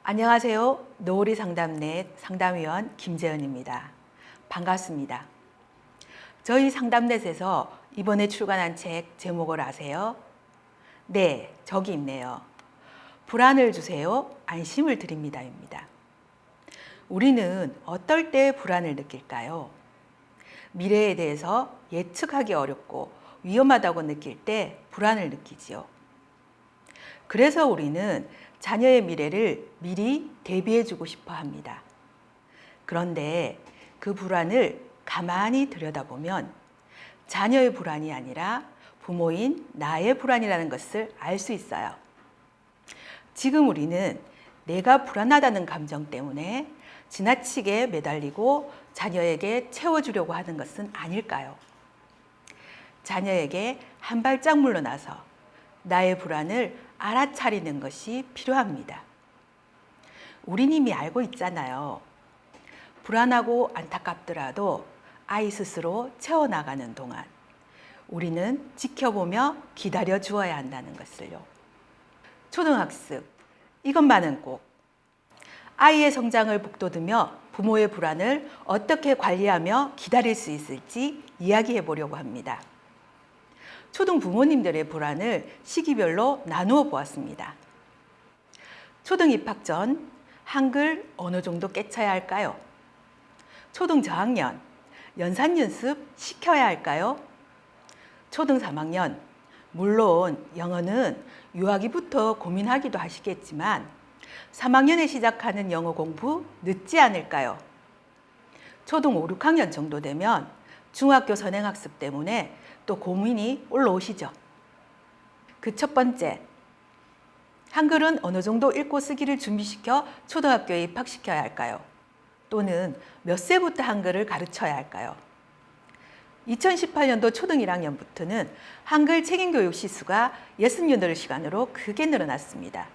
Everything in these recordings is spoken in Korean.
안녕하세요. 노을이 상담넷 상담위원 김재은입니다. 반갑습니다. 저희 상담넷에서 이번에 출간한 책 제목을 아세요? 네, 저기 있네요. 불안을 주세요. 안심을 드립니다입니다. 우리는 어떨 때 불안을 느낄까요? 미래에 대해서 예측하기 어렵고 위험하다고 느낄 때 불안을 느끼지요. 그래서 우리는 자녀의 미래를 미리 대비해주고 싶어 합니다. 그런데 그 불안을 가만히 들여다보면 자녀의 불안이 아니라 부모인 나의 불안이라는 것을 알 수 있어요. 지금 우리는 내가 불안하다는 감정 때문에 지나치게 매달리고 자녀에게 채워주려고 하는 것은 아닐까요? 자녀에게 한 발짝 물러나서 나의 불안을 알아차리는 것이 필요합니다. 우린 이미 알고 있잖아요. 불안하고 안타깝더라도 아이 스스로 채워나가는 동안 우리는 지켜보며 기다려 주어야 한다는 것을요. 초등학습, 이것만은 꼭 아이의 성장을 북돋우며 부모의 불안을 어떻게 관리하며 기다릴 수 있을지 이야기해 보려고 합니다. 초등 부모님들의 불안을 시기별로 나누어 보았습니다. 초등 입학 전 한글 어느 정도 깨쳐야 할까요? 초등 저학년 연산 연습 시켜야 할까요? 초등 3학년 물론 영어는 유아기부터 고민하기도 하시겠지만 3학년에 시작하는 영어 공부 늦지 않을까요? 초등 5, 6학년 정도 되면 중학교 선행학습 때문에 또 고민이 올라오시죠. 그 첫 번째, 한글은 어느 정도 읽고 쓰기를 준비시켜 초등학교에 입학시켜야 할까요? 또는 몇 세부터 한글을 가르쳐야 할까요? 2018년도 초등 1학년부터는 한글 책임교육 시수가 68시간으로 크게 늘어났습니다.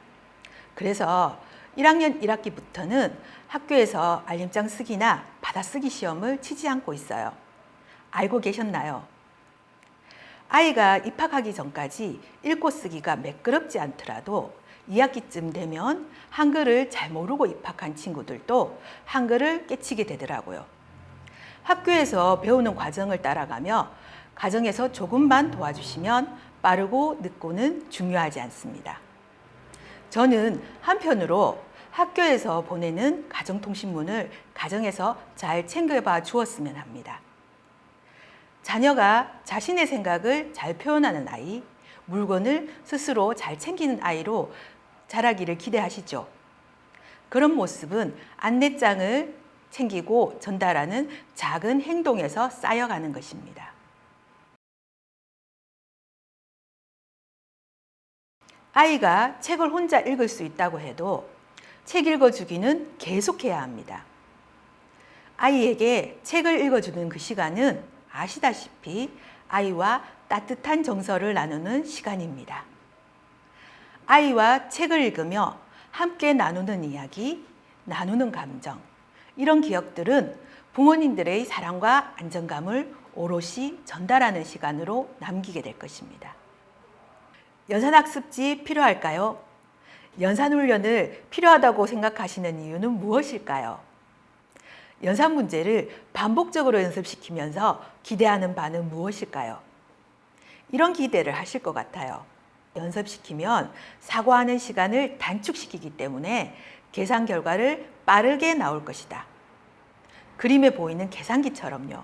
그래서 1학년 1학기부터는 학교에서 알림장 쓰기나 받아쓰기 시험을 치지 않고 있어요. 알고 계셨나요? 아이가 입학하기 전까지 읽고 쓰기가 매끄럽지 않더라도 2학기쯤 되면 한글을 잘 모르고 입학한 친구들도 한글을 깨치게 되더라고요. 학교에서 배우는 과정을 따라가며 가정에서 조금만 도와주시면 빠르고 늦고는 중요하지 않습니다. 저는 한편으로 학교에서 보내는 가정통신문을 가정에서 잘 챙겨봐 주었으면 합니다. 자녀가 자신의 생각을 잘 표현하는 아이, 물건을 스스로 잘 챙기는 아이로 자라기를 기대하시죠. 그런 모습은 안내장을 챙기고 전달하는 작은 행동에서 쌓여가는 것입니다. 아이가 책을 혼자 읽을 수 있다고 해도 책 읽어주기는 계속해야 합니다. 아이에게 책을 읽어주는 그 시간은 아시다시피 아이와 따뜻한 정서를 나누는 시간입니다. 아이와 책을 읽으며 함께 나누는 이야기, 나누는 감정, 이런 기억들은 부모님들의 사랑과 안정감을 오롯이 전달하는 시간으로 남기게 될 것입니다. 연산학습지 필요할까요? 연산훈련을 필요하다고 생각하시는 이유는 무엇일까요? 연산 문제를 반복적으로 연습시키면서 기대하는 바는 무엇일까요? 이런 기대를 하실 것 같아요. 연습시키면 사고하는 시간을 단축시키기 때문에 계산 결과를 빠르게 나올 것이다. 그림에 보이는 계산기처럼요.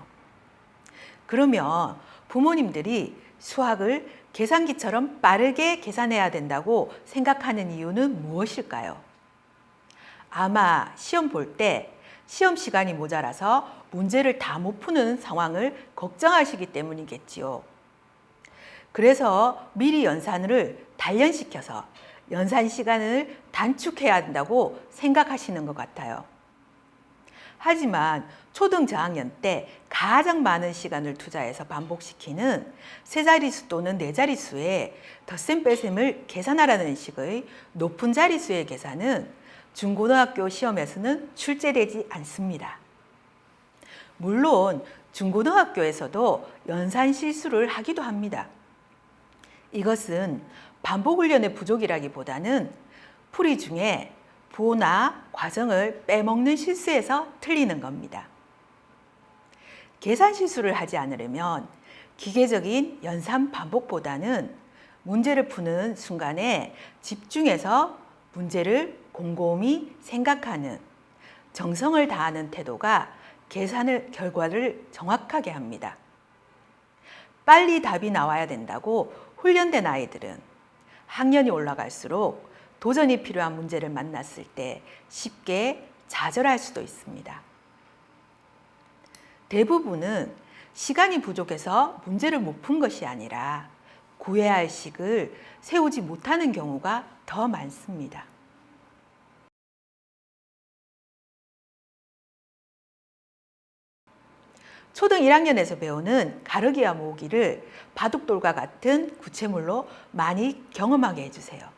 그러면 부모님들이 수학을 계산기처럼 빠르게 계산해야 된다고 생각하는 이유는 무엇일까요? 아마 시험 볼 때 시험 시간이 모자라서 문제를 다 못 푸는 상황을 걱정하시기 때문이겠지요. 그래서 미리 연산을 단련시켜서 연산 시간을 단축해야 한다고 생각하시는 것 같아요. 하지만 초등 저학년 때 가장 많은 시간을 투자해서 반복시키는 세 자릿수 또는 네 자릿수의 덧셈 뺄셈을 계산하라는 식의 높은 자릿수의 계산은 중고등학교 시험에서는 출제되지 않습니다. 물론 중고등학교에서도 연산 실수를 하기도 합니다. 이것은 반복 훈련의 부족이라기보다는 풀이 중에 부호나 과정을 빼먹는 실수에서 틀리는 겁니다. 계산 실수를 하지 않으려면 기계적인 연산 반복보다는 문제를 푸는 순간에 집중해서 문제를 곰곰이 생각하는 정성을 다하는 태도가 결과를 정확하게 합니다. 빨리 답이 나와야 된다고 훈련된 아이들은 학년이 올라갈수록 도전이 필요한 문제를 만났을 때 쉽게 좌절할 수도 있습니다. 대부분은 시간이 부족해서 문제를 못 푼 것이 아니라 구해야 할 식을 세우지 못하는 경우가 더 많습니다. 초등 1학년에서 배우는 가르기와 모으기를 바둑돌과 같은 구체물로 많이 경험하게 해주세요.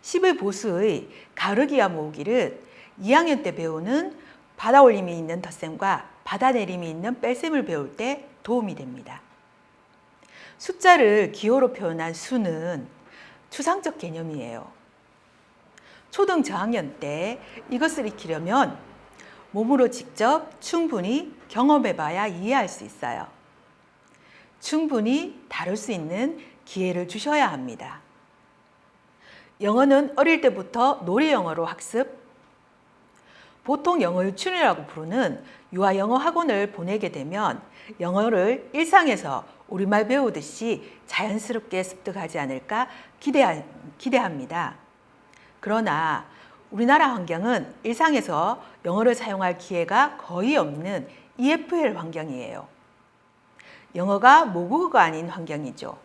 10의 보수의 가르기와 모으기를 2학년 때 배우는 받아올림이 있는 덧셈과 받아내림이 있는 뺄셈을 배울 때 도움이 됩니다. 숫자를 기호로 표현한 수는 추상적 개념이에요. 초등 저학년 때 이것을 익히려면 몸으로 직접 충분히 경험해봐야 이해할 수 있어요. 충분히 다룰 수 있는 기회를 주셔야 합니다. 영어는 어릴 때부터 놀이 영어로 학습, 보통 영어 유치원이라고 부르는 유아 영어 학원을 보내게 되면 영어를 일상에서 우리말 배우듯이 자연스럽게 습득하지 않을까 기대합니다. 그러나 우리나라 환경은 일상에서 영어를 사용할 기회가 거의 없는 EFL 환경이에요. 영어가 모국어가 아닌 환경이죠.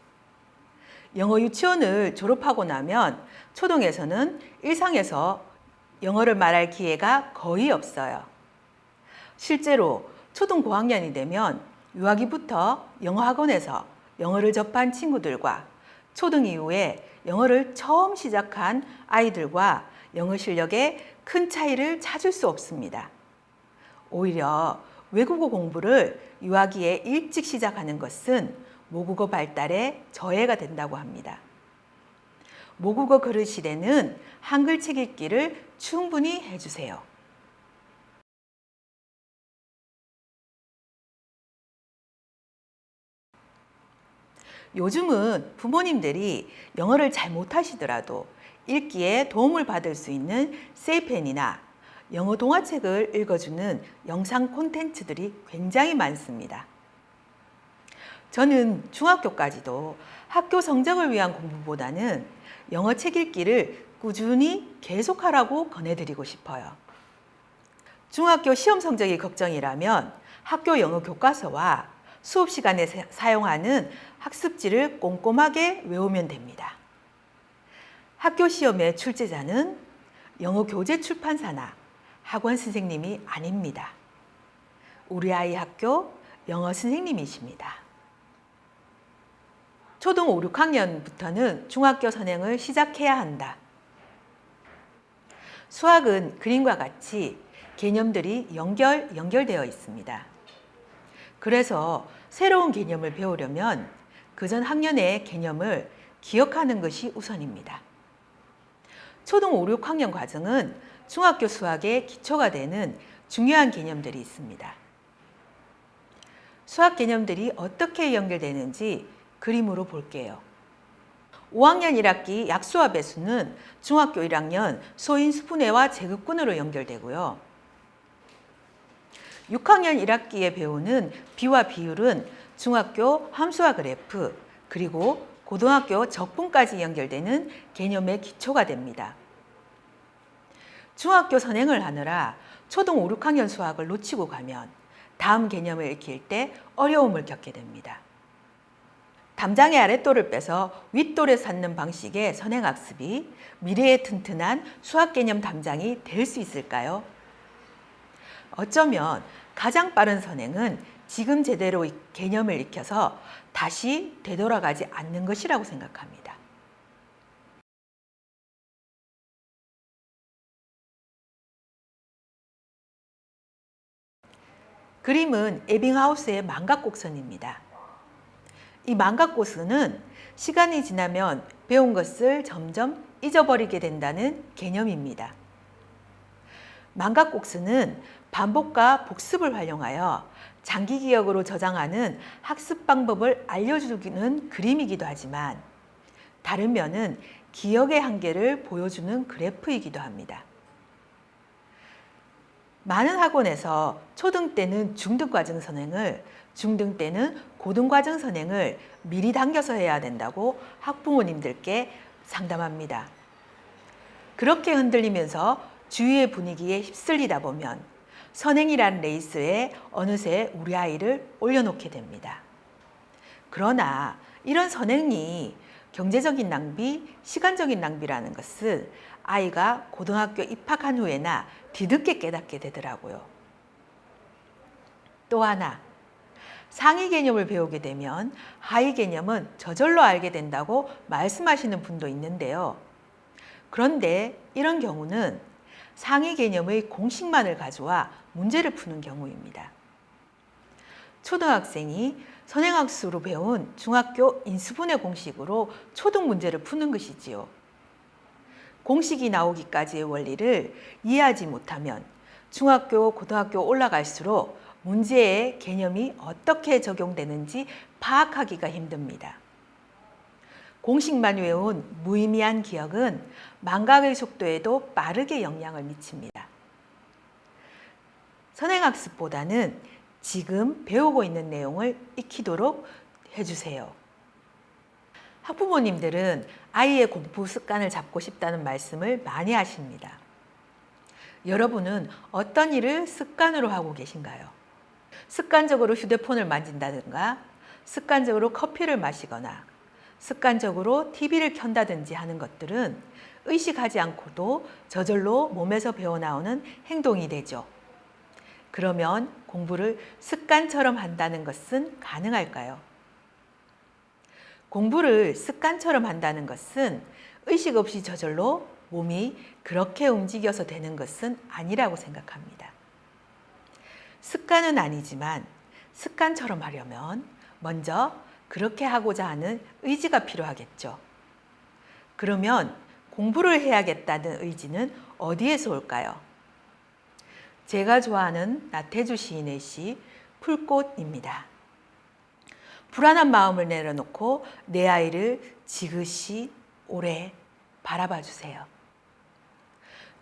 영어 유치원을 졸업하고 나면 초등에서는 일상에서 영어를 말할 기회가 거의 없어요. 실제로 초등 고학년이 되면 유아기부터 영어 학원에서 영어를 접한 친구들과 초등 이후에 영어를 처음 시작한 아이들과 영어 실력에 큰 차이를 찾을 수 없습니다. 오히려 외국어 공부를 유아기에 일찍 시작하는 것은 모국어 발달에 저해가 된다고 합니다. 모국어 그릇실에는 한글 책 읽기를 충분히 해주세요. 요즘은 부모님들이 영어를 잘 못하시더라도 읽기에 도움을 받을 수 있는 세이펜이나 영어 동화책을 읽어주는 영상 콘텐츠들이 굉장히 많습니다. 저는 중학교까지도 학교 성적을 위한 공부보다는 영어 책 읽기를 꾸준히 계속하라고 권해드리고 싶어요. 중학교 시험 성적이 걱정이라면 학교 영어 교과서와 수업 시간에 사용하는 학습지를 꼼꼼하게 외우면 됩니다. 학교 시험의 출제자는 영어 교재 출판사나 학원 선생님이 아닙니다. 우리 아이 학교 영어 선생님이십니다. 초등 5, 6학년부터는 중학교 선행을 시작해야 한다. 수학은 그림과 같이 개념들이 연결되어 있습니다. 그래서 새로운 개념을 배우려면 그전 학년의 개념을 기억하는 것이 우선입니다. 초등 5, 6학년 과정은 중학교 수학의 기초가 되는 중요한 개념들이 있습니다. 수학 개념들이 어떻게 연결되는지 그림으로 볼게요. 5학년 1학기 약수와 배수는 중학교 1학년 소인수분해와 제곱근으로 연결되고요. 6학년 1학기에 배우는 비와 비율은 중학교 함수와 그래프, 그리고 고등학교 적분까지 연결되는 개념의 기초가 됩니다. 중학교 선행을 하느라 초등 5, 6학년 수학을 놓치고 가면 다음 개념을 익힐 때 어려움을 겪게 됩니다. 담장의 아랫돌을 빼서 윗돌에 쌓는 방식의 선행학습이 미래의 튼튼한 수학 개념 담장이 될 수 있을까요? 어쩌면 가장 빠른 선행은 지금 제대로 개념을 익혀서 다시 되돌아가지 않는 것이라고 생각합니다. 그림은 에빙하우스의 망각곡선입니다. 이 망각고스는 시간이 지나면 배운 것을 점점 잊어버리게 된다는 개념입니다. 망각국수는 반복과 복습을 활용하여 장기 기억으로 저장하는 학습 방법을 알려주는 그림이기도 하지만 다른 면은 기억의 한계를 보여주는 그래프이기도 합니다. 많은 학원에서 초등 때는 중등 과정 선행을, 중등 때는 고등 과정 선행을 미리 당겨서 해야 된다고 학부모님들께 상담합니다. 그렇게 흔들리면서 주위의 분위기에 휩쓸리다 보면 선행이라는 레이스에 어느새 우리 아이를 올려놓게 됩니다. 그러나 이런 선행이 경제적인 낭비, 시간적인 낭비라는 것을 아이가 고등학교 입학한 후에나 뒤늦게 깨닫게 되더라고요. 또 하나, 상위 개념을 배우게 되면 하위 개념은 저절로 알게 된다고 말씀하시는 분도 있는데요. 그런데 이런 경우는 상위 개념의 공식만을 가져와 문제를 푸는 경우입니다. 초등학생이 선행학습으로 배운 중학교 인수분해 공식으로 초등 문제를 푸는 것이지요. 공식이 나오기까지의 원리를 이해하지 못하면 중학교, 고등학교 올라갈수록 문제의 개념이 어떻게 적용되는지 파악하기가 힘듭니다. 공식만 외운 무의미한 기억은 망각의 속도에도 빠르게 영향을 미칩니다. 선행학습보다는 지금 배우고 있는 내용을 익히도록 해주세요. 학부모님들은 아이의 공부 습관을 잡고 싶다는 말씀을 많이 하십니다. 여러분은 어떤 일을 습관으로 하고 계신가요? 습관적으로 휴대폰을 만진다든가, 습관적으로 커피를 마시거나, 습관적으로 TV를 켠다든지 하는 것들은 의식하지 않고도 저절로 몸에서 배어나오는 행동이 되죠. 그러면 공부를 습관처럼 한다는 것은 가능할까요? 공부를 습관처럼 한다는 것은 의식 없이 저절로 몸이 그렇게 움직여서 되는 것은 아니라고 생각합니다. 습관은 아니지만 습관처럼 하려면 먼저 그렇게 하고자 하는 의지가 필요하겠죠. 그러면 공부를 해야겠다는 의지는 어디에서 올까요? 제가 좋아하는 나태주 시인의 시 풀꽃입니다. 불안한 마음을 내려놓고 내 아이를 지그시 오래 바라봐 주세요.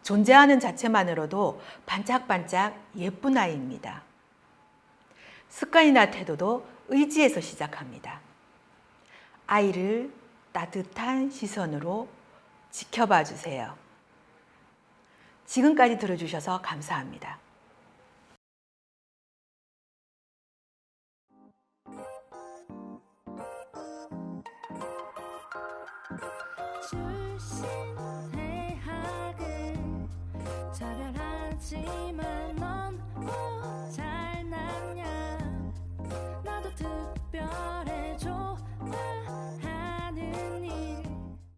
존재하는 자체만으로도 반짝반짝 예쁜 아이입니다. 습관이나 태도도 의지에서 시작합니다. 아이를 따뜻한 시선으로 지켜봐 주세요. 지금까지 들어주셔서 감사합니다. 출신의 학은 차별하지만 넌